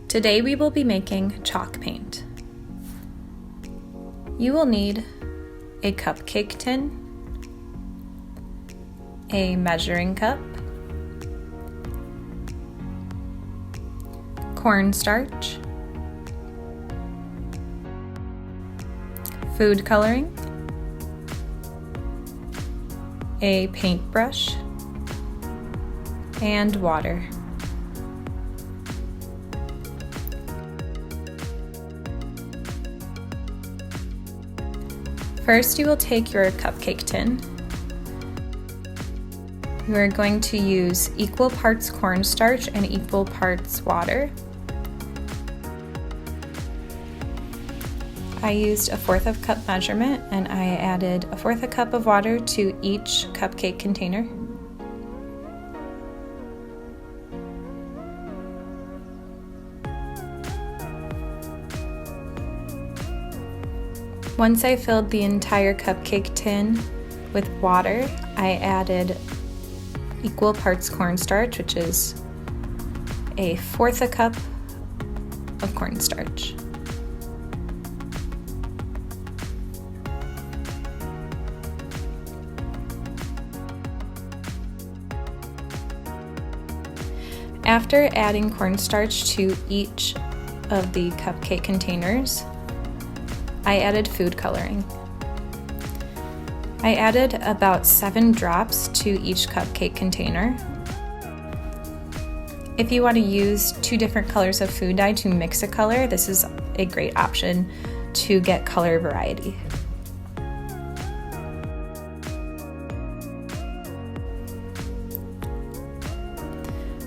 Today we will be making chalk paint. You will need a cupcake tin, a measuring cup, cornstarch, food coloring, a paintbrush, and water. First, you will take your cupcake tin. You are going to use equal parts cornstarch and equal parts water. I used 1/4 cup measurement and I added 1/4 cup of water to each cupcake container. Once I filled the entire cupcake tin with water, I added equal parts cornstarch, which is 1/4 cup of cornstarch. After adding cornstarch to each of the cupcake containers, I added food coloring. I added about 7 drops to each cupcake container. If you want to use 2 different colors of food dye to mix a color, this is a great option to get color variety.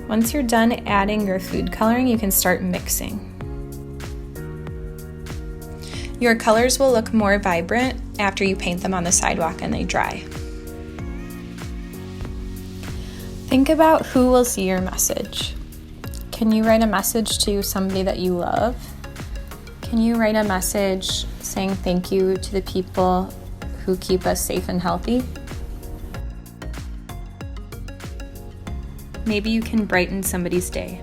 Once you're done adding your food coloring, you can start mixing. Your colors will look more vibrant after you paint them on the sidewalk and they dry. Think about who will see your message. Can you write a message to somebody that you love? Can you write a message saying thank you to the people who keep us safe and healthy? Maybe you can brighten somebody's day.